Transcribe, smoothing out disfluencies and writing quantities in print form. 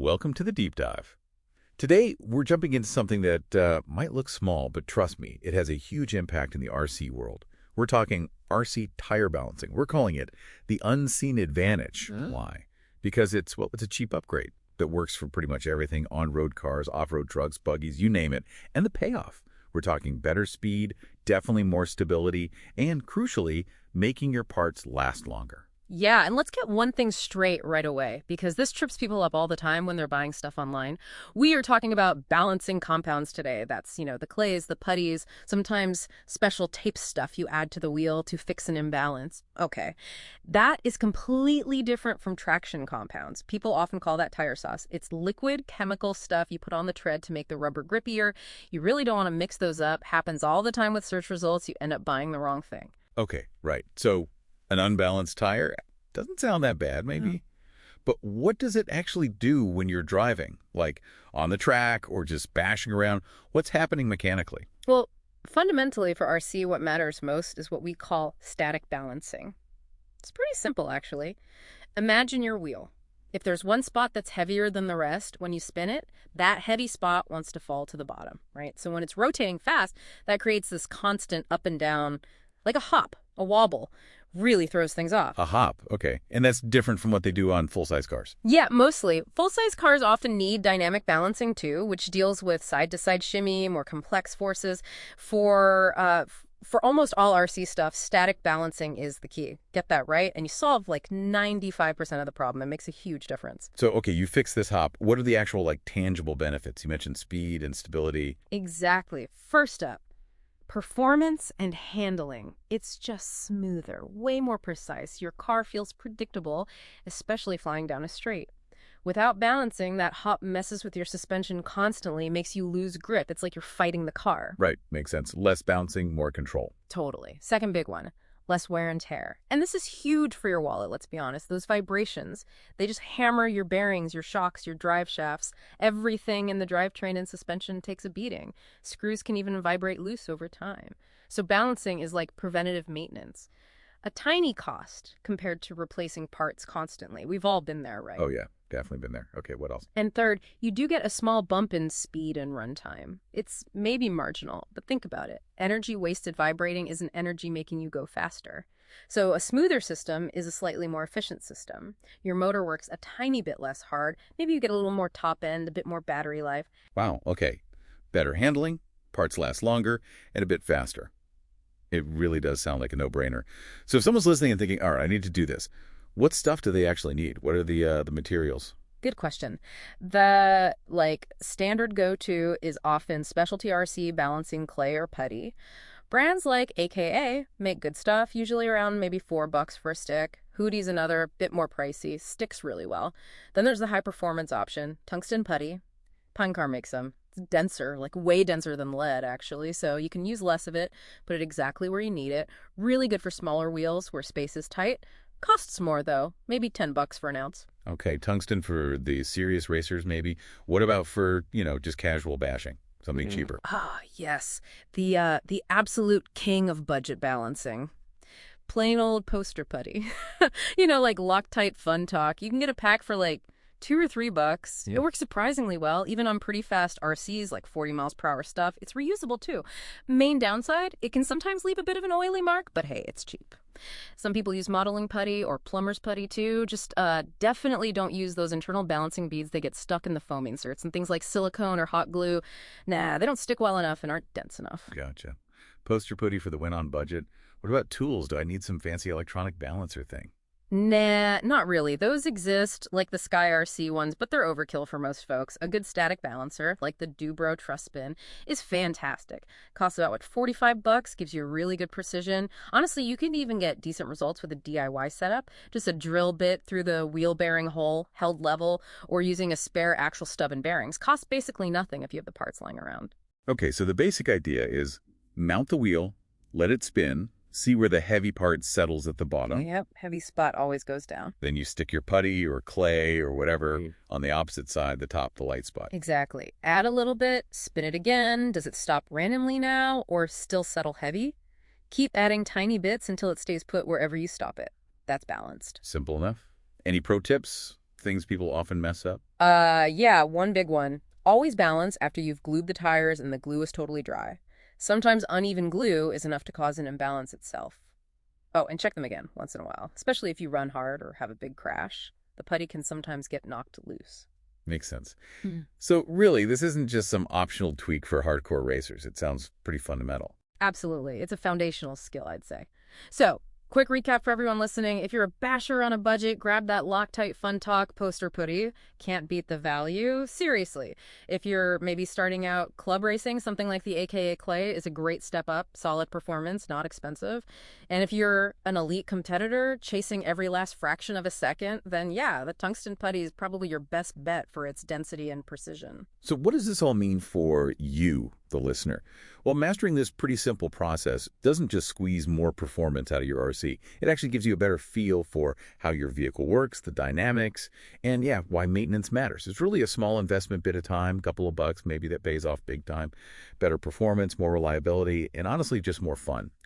Welcome to the deep dive. Today, we're jumping into something that might look small, but trust me, it has a huge impact in the RC world. We're talking RC tire balancing. We're calling it the unseen advantage. Huh? Why? Because it's a cheap upgrade that works for pretty much everything, on-road cars, off-road trucks, buggies, you name it. And the payoff. We're talking better speed, definitely more stability, and crucially, making your parts last longer. Yeah, and let's get one thing straight right away, because this trips people up all the time when they're buying stuff online. We are talking about balancing compounds today. That's, the clays, the putties, sometimes special tape stuff you add to the wheel to fix an imbalance. Okay, that is completely different from traction compounds. People often call that tire sauce. It's liquid chemical stuff you put on the tread to make the rubber grippier. You really don't want to mix those up. Happens all the time with search results. You end up buying the wrong thing. Okay, right. So an unbalanced tire doesn't sound that bad, maybe. No. But what does it actually do when you're driving? Like on the track or just bashing around? What's happening mechanically? Well, fundamentally for RC, what matters most is what we call static balancing. It's pretty simple, actually. Imagine your wheel. If there's one spot that's heavier than the rest, when you spin it, that heavy spot wants to fall to the bottom, right? So when it's rotating fast, that creates this constant up and down, like a hop, a wobble. Really throws things off. A hop, okay. And that's different from what they do on full-size cars. Yeah, mostly. Full-size cars often need dynamic balancing too, which deals with side-to-side shimmy, more complex forces. For almost all RC stuff, static balancing is the key. Get that right, and you solve like 95% of the problem. It makes a huge difference. So, okay, you fix this hop. What are the actual, tangible benefits? You mentioned speed and stability. Exactly. First up, performance and handling. It's just smoother, way more precise. Your car feels predictable, especially flying down a straight. Without balancing, that hop messes with your suspension constantly, makes you lose grip. It's like you're fighting the car. Right, makes sense. Less bouncing, more control. Totally. Second big one, less wear and tear. And this is huge for your wallet, let's be honest. Those vibrations, they just hammer your bearings, your shocks, your drive shafts. Everything in the drivetrain and suspension takes a beating. Screws can even vibrate loose over time. So balancing is like preventative maintenance. A tiny cost compared to replacing parts constantly. We've all been there, right? Oh, yeah, definitely been there. Okay, what else? And third, you do get a small bump in speed and runtime. It's maybe marginal, but think about it. Energy wasted vibrating isn't energy making you go faster. So a smoother system is a slightly more efficient system. Your motor works a tiny bit less hard. Maybe you get a little more top end, a bit more battery life. Wow, okay. Better handling, parts last longer, and a bit faster. It really does sound like a no-brainer. So if someone's listening and thinking, all right, I need to do this, what stuff do they actually need? What are the materials? Good question. The standard go-to is often specialty RC balancing clay or putty. Brands like AKA make good stuff, usually around maybe $4 for a stick. Hootie's another, bit more pricey, sticks really well. Then there's the high-performance option, tungsten putty. Pine Car makes them. It's denser, like way denser than lead, actually, so you can use less of it, put it exactly where you need it. Really good for smaller wheels where space is tight. Costs more, though. Maybe $10 for an ounce. Okay, tungsten for the serious racers, maybe. What about for, just casual bashing? Something cheaper. Ah, yes. The absolute king of budget balancing. Plain old poster putty. Like Loctite Fun Talk. You can get a pack for $2 or $3. Yeah. It works surprisingly well, even on pretty fast RCs, like 40 miles per hour stuff. It's reusable too. Main downside, it can sometimes leave a bit of an oily mark, but hey, it's cheap. Some people use modeling putty or plumber's putty too. Just definitely don't use those internal balancing beads. They get stuck in the foam inserts, and things like silicone or hot glue, nah, they don't stick well enough and aren't dense enough. Gotcha. Poster putty for the win on budget. What about tools? Do I need some fancy electronic balancer thing? Nah, not really. Those exist, like the Sky RC ones, but they're overkill for most folks. A good static balancer, like the Dubro Trust Spin, is fantastic. Costs about, $45, gives you really good precision. Honestly, you can even get decent results with a DIY setup. Just a drill bit through the wheel bearing hole, held level, or using a spare actual stub and bearings. Costs basically nothing if you have the parts lying around. Okay, so the basic idea is mount the wheel, let it spin, see where the heavy part settles at the bottom. Yep, heavy spot always goes down. Then you stick your putty or clay or whatever on the opposite side, the top, the light spot. Exactly. Add a little bit, spin it again. Does it stop randomly now or still settle heavy? Keep adding tiny bits until it stays put wherever you stop it. That's balanced. Simple enough. Any pro tips? things people often mess up? Yeah, one big one. Always balance after you've glued the tires and the glue is totally dry. Sometimes uneven glue is enough to cause an imbalance itself. Oh, and check them again once in a while, especially if you run hard or have a big crash. The putty can sometimes get knocked loose. Makes sense. Hmm. So really, this isn't just some optional tweak for hardcore racers. It sounds pretty fundamental. Absolutely. It's a foundational skill, I'd say. So, quick recap for everyone listening. If you're a basher on a budget, grab that Loctite Fun Talk poster putty. Can't beat the value. Seriously. If you're maybe starting out club racing, something like the AKA Clay is a great step up. Solid performance, not expensive. And if you're an elite competitor chasing every last fraction of a second, then yeah, the tungsten putty is probably your best bet for its density and precision. So what does this all mean for you, the listener? Well, mastering this pretty simple process doesn't just squeeze more performance out of your RC. It actually gives you a better feel for how your vehicle works, the dynamics, and yeah, why maintenance matters. It's really a small investment bit of time, couple of bucks, maybe that pays off big time. Better performance, more reliability, and honestly, just more fun.